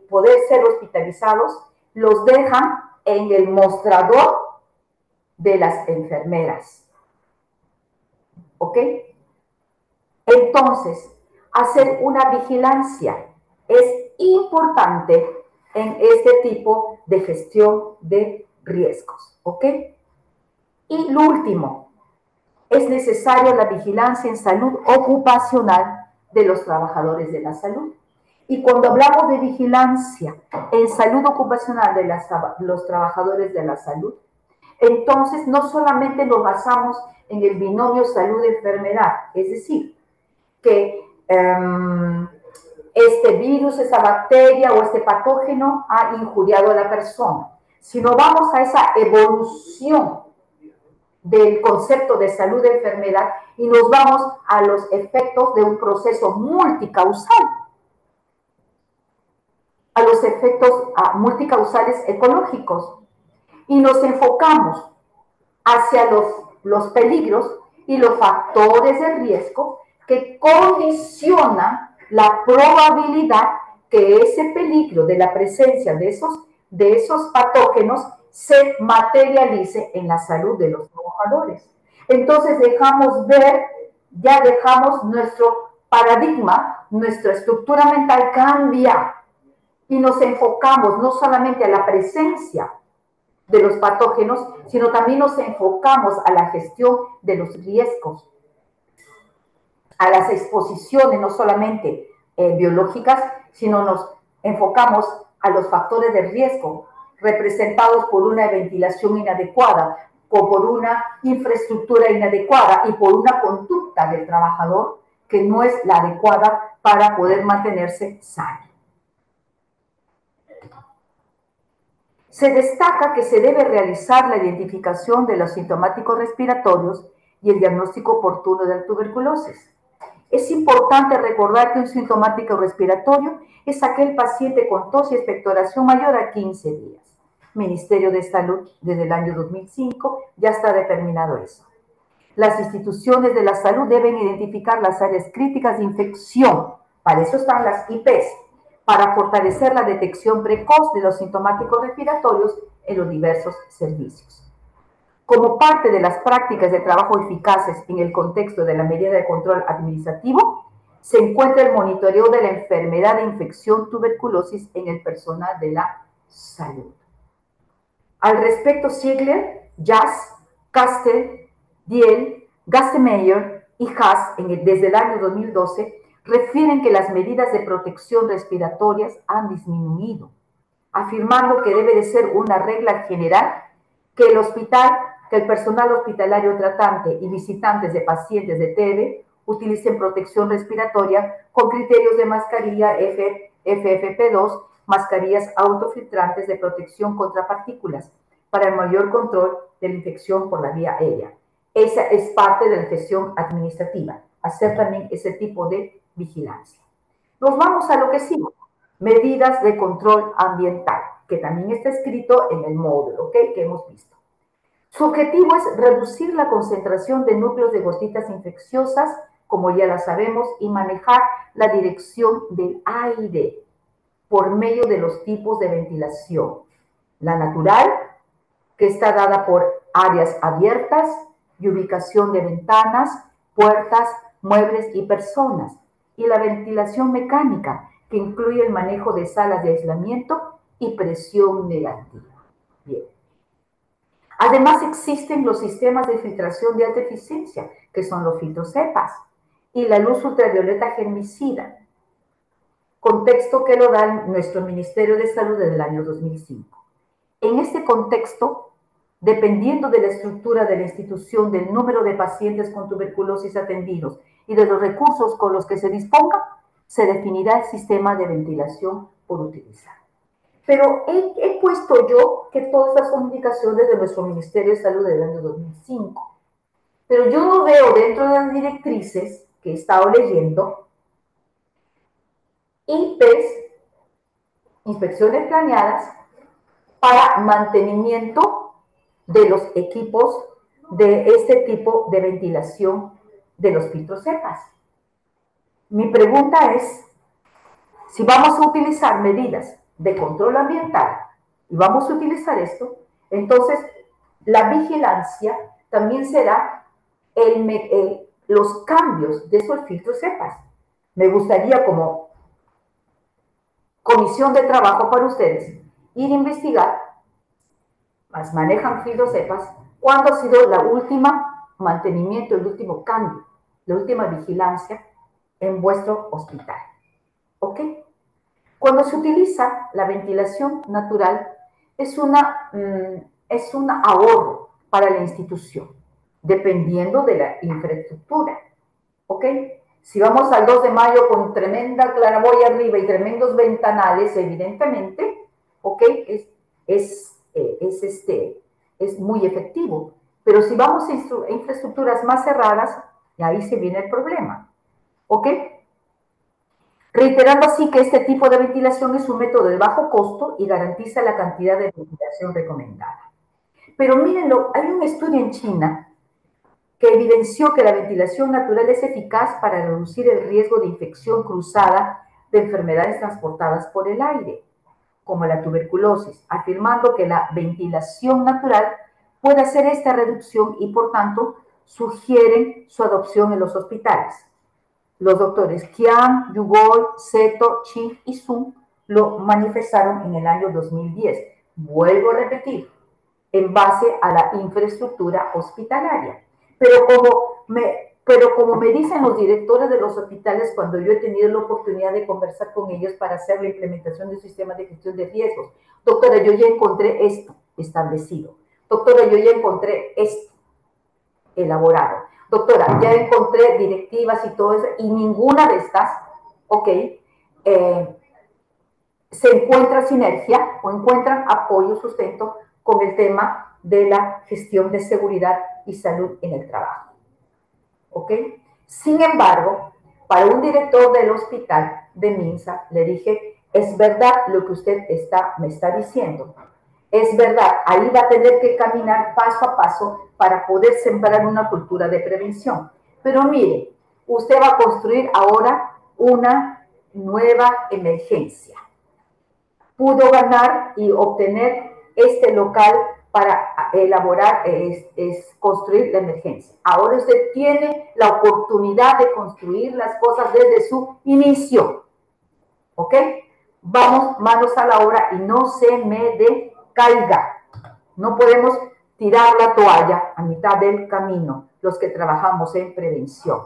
poder ser hospitalizados, los dejan en el mostrador de las enfermeras. ¿Ok? Entonces, hacer una vigilancia es importante en este tipo de gestión de riesgos. ¿Ok? Y lo último, es necesaria la vigilancia en salud ocupacional de los trabajadores de la salud. Y cuando hablamos de vigilancia en salud ocupacional de los trabajadores de la salud, entonces no solamente nos basamos en el binomio salud-enfermedad, es decir, que este virus, esta bacteria o este patógeno ha injuriado a la persona, sino vamos a esa evolución del concepto de salud-enfermedad y nos vamos a los efectos de un proceso multicausal, a los efectos multicausales ecológicos, y nos enfocamos hacia los peligros y los factores de riesgo que condicionan la probabilidad que ese peligro de la presencia de esos patógenos se materialice en la salud de los trabajadores. Entonces ya dejamos nuestro paradigma, nuestra estructura mental cambia y nos enfocamos no solamente a la presencia de los patógenos, sino también nos enfocamos a la gestión de los riesgos, a las exposiciones no solamente biológicas, sino nos enfocamos a los factores de riesgo representados por una ventilación inadecuada, o por una infraestructura inadecuada y por una conducta del trabajador que no es la adecuada para poder mantenerse sano. Se destaca que se debe realizar la identificación de los sintomáticos respiratorios y el diagnóstico oportuno de la tuberculosis. Es importante recordar que un sintomático respiratorio es aquel paciente con tos y expectoración mayor a 15 días. Ministerio de Salud, desde el año 2005, ya está determinado eso. Las instituciones de la salud deben identificar las áreas críticas de infección, para eso están las IPs, para fortalecer la detección precoz de los sintomáticos respiratorios en los diversos servicios. Como parte de las prácticas de trabajo eficaces en el contexto de la medida de control administrativo, se encuentra el monitoreo de la enfermedad de infección tuberculosis en el personal de la salud. Al respecto, Ziegler, Jazz, Kastel, Diel, Gastemeyer y Haas, desde el año 2012, refieren que las medidas de protección respiratorias han disminuido, afirmando que debe de ser una regla general que el personal hospitalario tratante y visitantes de pacientes de TB utilicen protección respiratoria con criterios de mascarilla FFP2, mascarillas autofiltrantes de protección contra partículas para el mayor control de la infección por la vía aérea. Esa es parte de la gestión administrativa, hacer también ese tipo de vigilancia. Nos vamos a lo que sigue, medidas de control ambiental, que también está escrito en el módulo, ¿okay?, que hemos visto. Su objetivo es reducir la concentración de núcleos de gotitas infecciosas, como ya la sabemos, y manejar la dirección del aire por medio de los tipos de ventilación. La natural, que está dada por áreas abiertas y ubicación de ventanas, puertas, muebles y personas. Y la ventilación mecánica, que incluye el manejo de salas de aislamiento y presión negativa. Bien. Además, existen los sistemas de filtración de alta eficiencia, que son los filtros EPAS, y la luz ultravioleta germicida, contexto que lo da nuestro Ministerio de Salud desde el año 2005. En este contexto, dependiendo de la estructura de la institución, del número de pacientes con tuberculosis atendidos y de los recursos con los que se disponga, se definirá el sistema de ventilación por utilizar. Pero he puesto yo que todas estas son indicaciones de nuestro Ministerio de Salud del año 2005. Pero yo no veo dentro de las directrices que he estado leyendo IPs, inspecciones planeadas, para mantenimiento de los equipos de este tipo de ventilación de los filtros EPAS. Mi pregunta es, si vamos a utilizar medidas de control ambiental y vamos a utilizar esto, entonces la vigilancia también será los cambios de esos filtros EPAS. Me gustaría, como comisión de trabajo para ustedes, ir a investigar, más manejan filtros EPAS, cuándo ha sido la última mantenimiento, el último cambio, la última vigilancia en vuestro hospital. ¿Ok? Cuando se utiliza la ventilación natural, es un ahorro para la institución, dependiendo de la infraestructura. ¿Ok? Si vamos al 2 de mayo con tremenda claraboya arriba y tremendos ventanales, evidentemente, ¿ok?, es muy efectivo. Pero si vamos a infraestructuras más cerradas, ahí se viene el problema. ¿Ok? Reiterando así que este tipo de ventilación es un método de bajo costo y garantiza la cantidad de ventilación recomendada. Pero mírenlo, hay un estudio en China que evidenció que la ventilación natural es eficaz para reducir el riesgo de infección cruzada de enfermedades transportadas por el aire, como la tuberculosis, afirmando que la ventilación natural puede hacer esta reducción y, por tanto, sugieren su adopción en los hospitales. Los doctores Qian, Yugol, Seto, Chin y Sun lo manifestaron en el año 2010. Vuelvo a repetir, en base a la infraestructura hospitalaria. Pero como me dicen los directores de los hospitales cuando yo he tenido la oportunidad de conversar con ellos para hacer la implementación de un sistema de gestión de riesgos, doctora, yo ya encontré esto establecido. doctora, yo ya encontré esto elaborado. Doctora, ya encontré directivas y todo eso, y ninguna de estas, ok, se encuentra sinergia o encuentran apoyo, sustento con el tema de la gestión de seguridad y salud en el trabajo. ¿Ok? Sin embargo, para un director del hospital de Minsa, le dije, es verdad lo que usted me está diciendo. Es verdad, ahí va a tener que caminar paso a paso para poder sembrar una cultura de prevención. Pero mire, usted va a construir ahora una nueva emergencia. Pudo ganar y obtener este local para elaborar, construir la emergencia. Ahora usted tiene la oportunidad de construir las cosas desde su inicio. ¿Ok? Vamos manos a la obra y no se me decaiga. No podemos tirar la toalla a mitad del camino, los que trabajamos en prevención.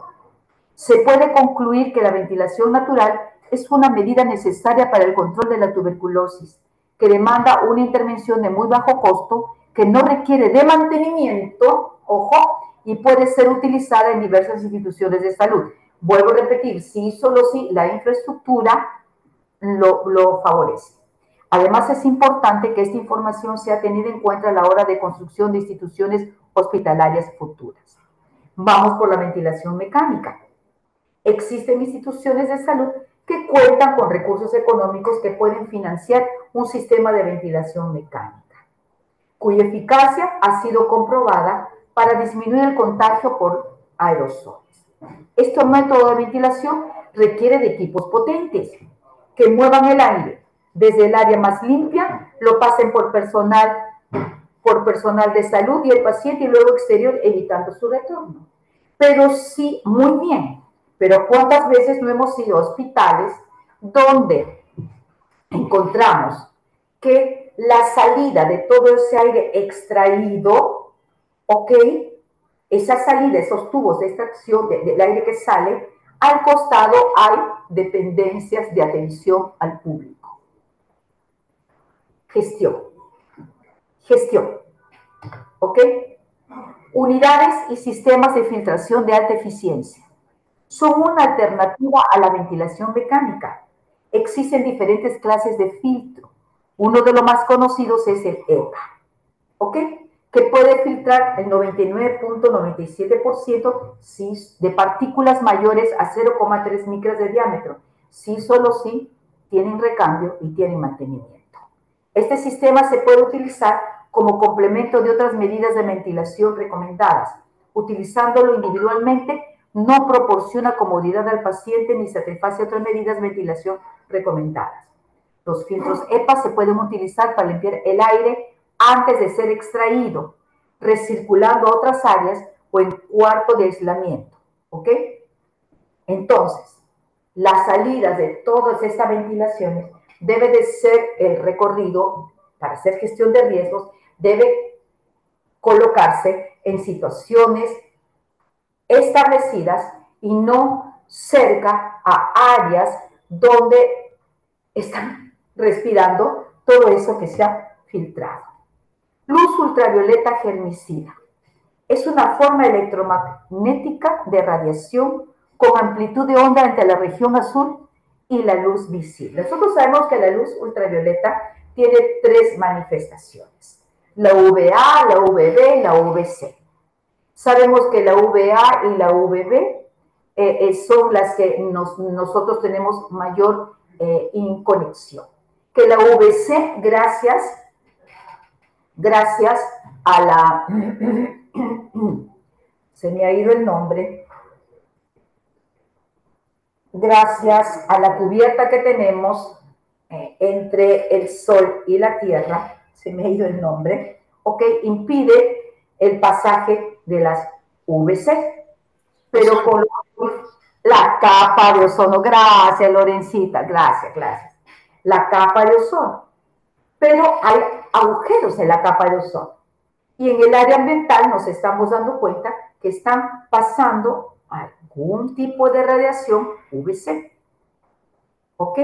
Se puede concluir que la ventilación natural es una medida necesaria para el control de la tuberculosis, que demanda una intervención de muy bajo costo, que no requiere de mantenimiento, ojo, y puede ser utilizada en diversas instituciones de salud. Vuelvo a repetir, sí, solo si la infraestructura lo favorece. Además, es importante que esta información sea tenida en cuenta a la hora de construcción de instituciones hospitalarias futuras. Vamos por la ventilación mecánica. Existen instituciones de salud que cuentan con recursos económicos que pueden financiar un sistema de ventilación mecánica, cuya eficacia ha sido comprobada para disminuir el contagio por aerosoles. Este método de ventilación requiere de equipos potentes que muevan el aire desde el área más limpia, lo pasen por personal de salud y el paciente y luego exterior, evitando su retorno. Pero sí, muy bien, pero ¿cuántas veces no hemos ido a hospitales donde encontramos que la salida de todo ese aire extraído, ok, esa salida, esos tubos de extracción del aire que sale, al costado hay dependencias de atención al público? Gestión, ¿ok? Unidades y sistemas de filtración de alta eficiencia son una alternativa a la ventilación mecánica. Existen diferentes clases de filtro. Uno de los más conocidos es el EPA, ¿ok? Que puede filtrar el 99.97% de partículas mayores a 0,3 micras de diámetro, si solo si tienen recambio y tienen mantenimiento. Este sistema se puede utilizar como complemento de otras medidas de ventilación recomendadas. Utilizándolo individualmente no proporciona comodidad al paciente ni satisface otras medidas de ventilación recomendadas. Los filtros EPA se pueden utilizar para limpiar el aire antes de ser extraído, recirculando a otras áreas o en cuarto de aislamiento. ¿Ok? Entonces, las salidas de todas estas ventilaciones debe de ser el recorrido para hacer gestión de riesgos, debe colocarse en situaciones establecidas y no cerca a áreas donde están respirando todo eso que se ha filtrado. Luz ultravioleta germicida. Es una forma electromagnética de radiación con amplitud de onda entre la región azul y la luz visible. Nosotros sabemos que la luz ultravioleta tiene tres manifestaciones: la UVA, la UVB y la UVC. Sabemos que la UVA y la UVB son las que nosotros tenemos mayor inconexión. Que la UVC, gracias a la... se me ha ido el nombre. Gracias a la cubierta que tenemos entre el Sol y la Tierra, se me ha ido el nombre, ok, impide el pasaje de las UVC, pero con la capa de ozono, gracias Lorencita, gracias, la capa de ozono, pero hay agujeros en la capa de ozono, y en el área ambiental nos estamos dando cuenta que están pasando algún tipo de radiación UVC, ¿ok?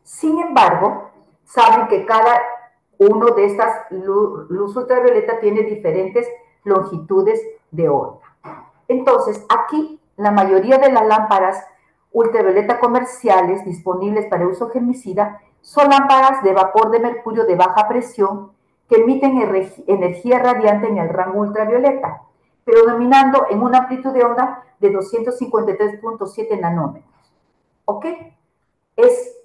Sin embargo, saben que cada Uno de estas luz ultravioleta tiene diferentes longitudes de onda. Entonces, aquí la mayoría de las lámparas ultravioleta comerciales disponibles para uso germicida son lámparas de vapor de mercurio de baja presión que emiten energía radiante en el rango ultravioleta, predominando en una amplitud de onda de 253.7 nanómetros. ¿Ok? Es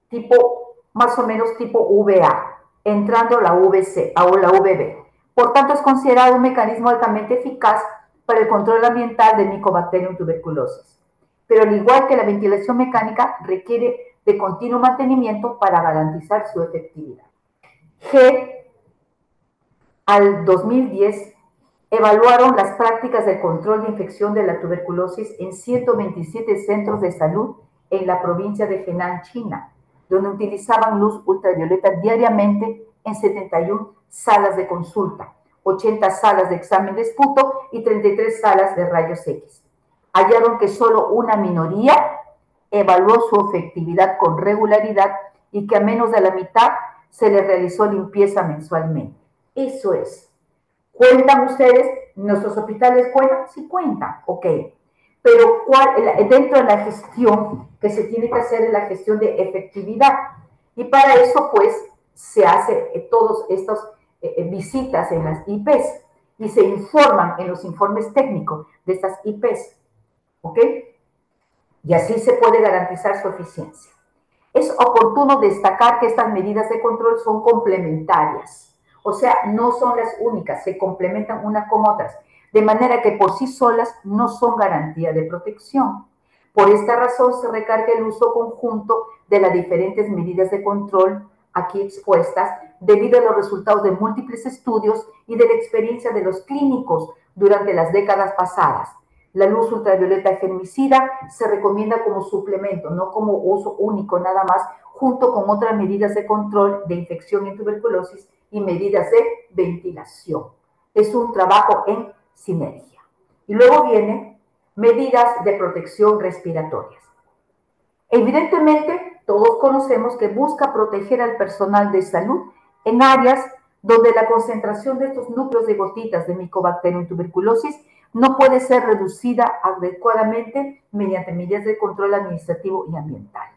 tipo, más o menos tipo VA, entrando a la VC o la VB. Por tanto, es considerado un mecanismo altamente eficaz para el control ambiental del Mycobacterium tuberculosis. Pero al igual que la ventilación mecánica, requiere de continuo mantenimiento para garantizar su efectividad. G, al 2010, evaluaron las prácticas de control de infección de la tuberculosis en 127 centros de salud en la provincia de Henan, China, donde utilizaban luz ultravioleta diariamente en 71 salas de consulta, 80 salas de examen de esputo y 33 salas de rayos X. Hallaron que solo una minoría evaluó su efectividad con regularidad y que a menos de la mitad se le realizó limpieza mensualmente. Eso es. ¿Cuentan ustedes? ¿Nuestros hospitales cuentan? Sí cuentan, ok. Pero dentro de la gestión que se tiene que hacer es la gestión de efectividad. Y para eso, pues, se hace todas estas visitas en las IPs y se informan en los informes técnicos de estas IPs, ¿ok? Y así se puede garantizar su eficiencia. Es oportuno destacar que estas medidas de control son complementarias, o sea, no son las únicas, se complementan unas con otras, de manera que por sí solas no son garantía de protección. Por esta razón se recarga el uso conjunto de las diferentes medidas de control aquí expuestas debido a los resultados de múltiples estudios y de la experiencia de los clínicos durante las décadas pasadas. La luz ultravioleta germicida se recomienda como suplemento, no como uso único nada más, junto con otras medidas de control de infección en tuberculosis y medidas de ventilación. Es un trabajo en sinergia. Y luego vienen medidas de protección respiratorias. Evidentemente, todos conocemos que busca proteger al personal de salud en áreas donde la concentración de estos núcleos de gotitas de Mycobacterium tuberculosis no puede ser reducida adecuadamente mediante medidas de control administrativo y ambiental.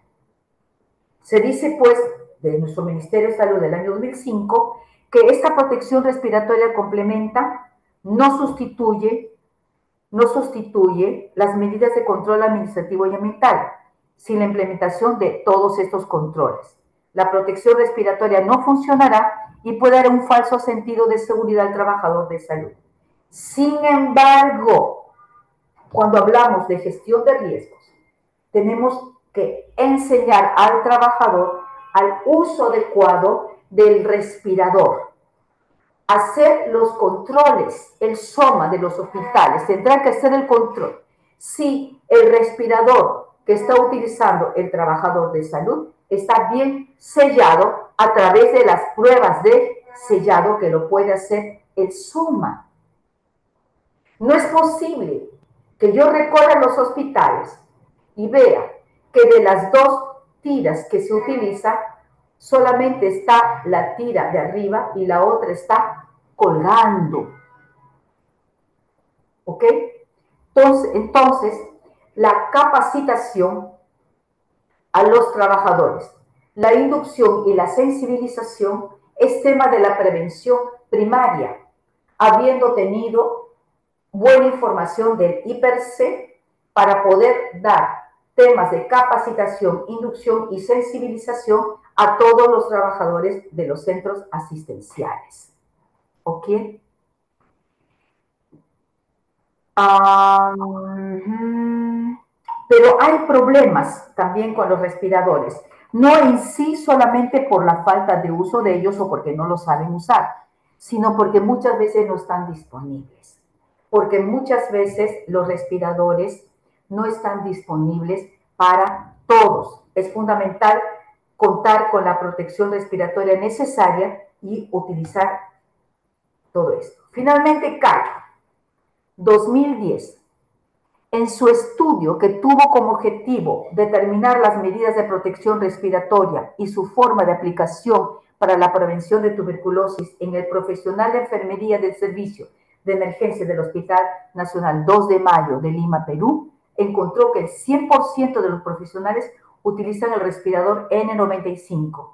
Se dice, pues, de nuestro Ministerio de Salud del año 2005, que esta protección respiratoria complementa, no sustituye las medidas de control administrativo y ambiental, sin la implementación de todos estos controles. La protección respiratoria no funcionará y puede dar un falso sentido de seguridad al trabajador de salud. Sin embargo, cuando hablamos de gestión de riesgos, tenemos que enseñar al trabajador al uso adecuado del respirador, hacer los controles, el SOMA de los hospitales, tendrá que hacer el control. Si el respirador que está utilizando el trabajador de salud está bien sellado a través de las pruebas de sellado que lo puede hacer el SOMA. No es posible que yo recorra los hospitales y vea que de las dos tiras que se utilizan, solamente está la tira de arriba y la otra está colgando. ¿Ok? Entonces, la capacitación a los trabajadores, la inducción y la sensibilización es tema de la prevención primaria, habiendo tenido buena información del IPRC para poder dar temas de capacitación, inducción y sensibilización a todos los trabajadores de los centros asistenciales. ¿Ok? Pero hay problemas también con los respiradores. No en sí solamente por la falta de uso de ellos o porque no lo saben usar, sino porque muchas veces no están disponibles. Porque muchas veces los respiradores no están disponibles para todos. Es fundamental contar con la protección respiratoria necesaria y utilizar todo esto. Finalmente, CAC 2010. En su estudio, que tuvo como objetivo determinar las medidas de protección respiratoria y su forma de aplicación para la prevención de tuberculosis en el profesional de enfermería del Servicio de Emergencia del Hospital Nacional 2 de Mayo de Lima, Perú, encontró que el 100% de los profesionales utilizan el respirador N95,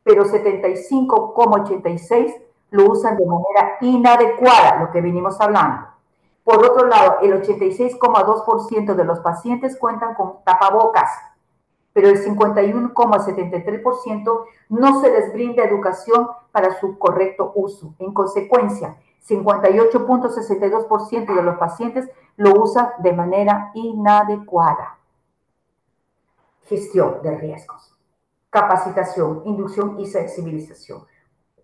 pero 75,86% lo usan de manera inadecuada, lo que venimos hablando. Por otro lado, el 86,2% de los pacientes cuentan con tapabocas, pero el 51,73% no se les brinda educación para su correcto uso. En consecuencia, 58,62% de los pacientes lo usan de manera inadecuada. Gestión de riesgos, capacitación, inducción y sensibilización.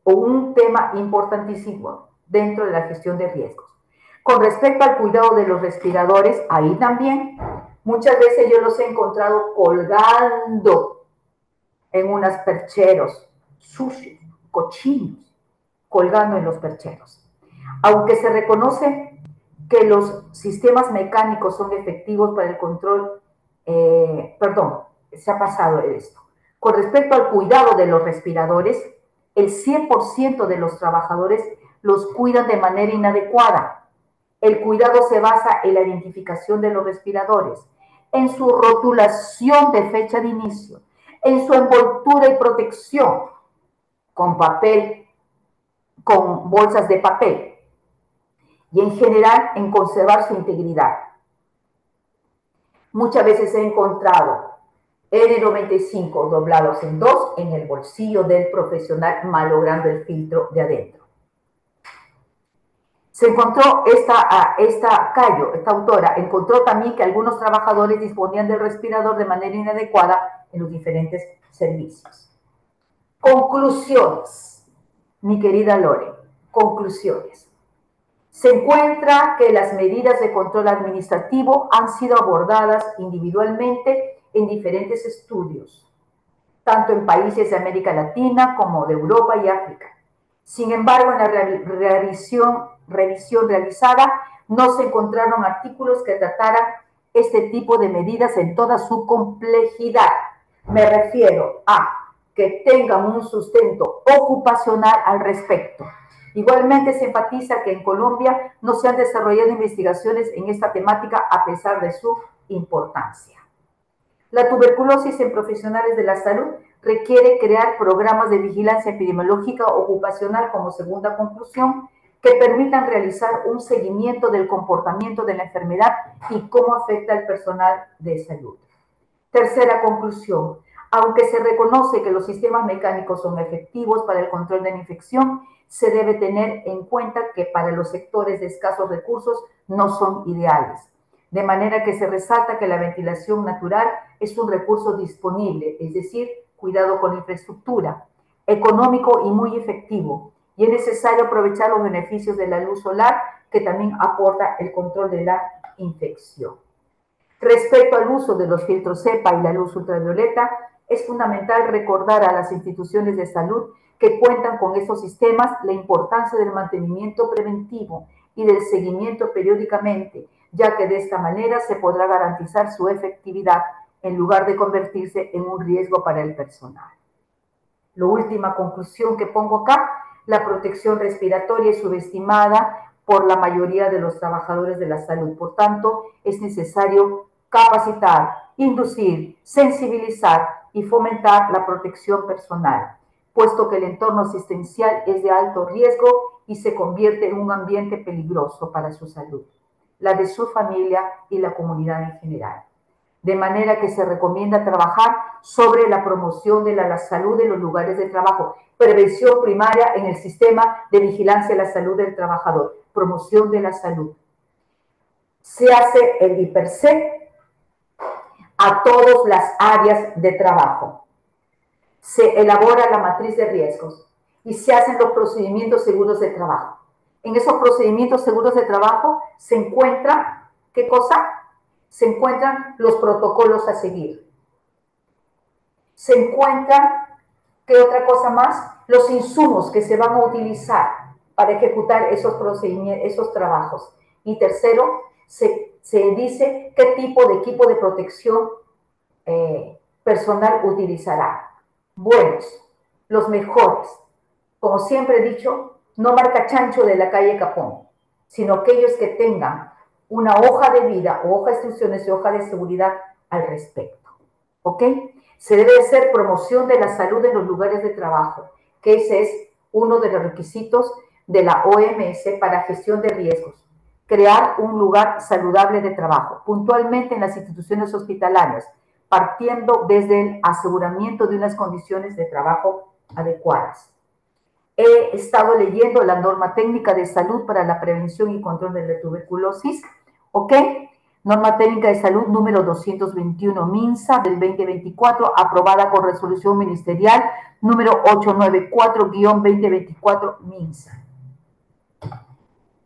Un tema importantísimo dentro de la gestión de riesgos. Con respecto al cuidado de los respiradores, ahí también muchas veces yo los he encontrado colgando en unos percheros sucios, cochinos, colgando en los percheros. Aunque se reconoce que los sistemas mecánicos son efectivos para el control, se ha pasado esto. Con respecto al cuidado de los respiradores, el 100% de los trabajadores los cuidan de manera inadecuada. El cuidado se basa en la identificación de los respiradores, en su rotulación de fecha de inicio, en su envoltura y protección con papel, con bolsas de papel, y en general en conservar su integridad. Muchas veces he encontrado N95 doblados en dos en el bolsillo del profesional, malogrando el filtro de adentro. Se encontró esta autora encontró también que algunos trabajadores disponían del respirador de manera inadecuada en los diferentes servicios. Conclusiones, mi querida Lore, conclusiones. Se encuentra que las medidas de control administrativo han sido abordadas individualmente en diferentes estudios, tanto en países de América Latina como de Europa y África. Sin embargo, en la revisión realizada no se encontraron artículos que trataran este tipo de medidas en toda su complejidad. Me refiero a que tengan un sustento ocupacional al respecto. Igualmente se enfatiza que en Colombia no se han desarrollado investigaciones en esta temática a pesar de su importancia. La tuberculosis en profesionales de la salud requiere crear programas de vigilancia epidemiológica ocupacional como segunda conclusión que permitan realizar un seguimiento del comportamiento de la enfermedad y cómo afecta al personal de salud. Tercera conclusión, aunque se reconoce que los sistemas mecánicos son efectivos para el control de la infección, se debe tener en cuenta que para los sectores de escasos recursos no son ideales. De manera que se resalta que la ventilación natural es un recurso disponible, es decir, cuidado con la infraestructura, económico y muy efectivo, y es necesario aprovechar los beneficios de la luz solar, que también aporta el control de la infección. Respecto al uso de los filtros CEPA y la luz ultravioleta, es fundamental recordar a las instituciones de salud que cuentan con estos sistemas la importancia del mantenimiento preventivo y del seguimiento periódicamente, ya que de esta manera se podrá garantizar su efectividad en lugar de convertirse en un riesgo para el personal. La última conclusión que pongo acá, la protección respiratoria es subestimada por la mayoría de los trabajadores de la salud. Por tanto, es necesario capacitar, inducir, sensibilizar y fomentar la protección personal, puesto que el entorno asistencial es de alto riesgo y se convierte en un ambiente peligroso para su salud, la de su familia y la comunidad en general. De manera que se recomienda trabajar sobre la promoción de la salud en los lugares de trabajo, prevención primaria en el sistema de vigilancia de la salud del trabajador, promoción de la salud. Se hace el IPERSEC a todas las áreas de trabajo. Se elabora la matriz de riesgos y se hacen los procedimientos seguros de trabajo. En esos procedimientos seguros de trabajo se encuentra, ¿qué cosa? Se encuentran los protocolos a seguir. Se encuentran, ¿qué otra cosa más? Los insumos que se van a utilizar para ejecutar esos procedimientos, esos trabajos. Y tercero, se se dice qué tipo de equipo de protección personal utilizará. Buenos, los mejores. Como siempre he dicho, no marca chancho de la calle Capón, sino aquellos que tengan una hoja de vida o hoja de instrucciones y hoja de seguridad al respecto. ¿Ok? Se debe hacer promoción de la salud en los lugares de trabajo, que ese es uno de los requisitos de la OMS para gestión de riesgos. Crear un lugar saludable de trabajo, puntualmente en las instituciones hospitalarias, partiendo desde el aseguramiento de unas condiciones de trabajo adecuadas. He estado leyendo la norma técnica de salud para la prevención y control de la tuberculosis, ¿ok? Norma técnica de salud número 221 MINSA del 2024, aprobada con resolución ministerial número 894-2024 MINSA.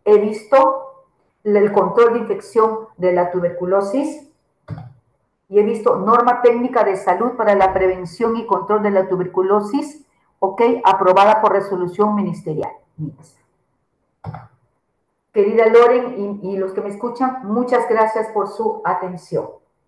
He visto el control de infección de la tuberculosis y he visto norma técnica de salud para la prevención y control de la tuberculosis, ok, aprobada por resolución ministerial. Querida Loren y los que me escuchan, muchas gracias por su atención.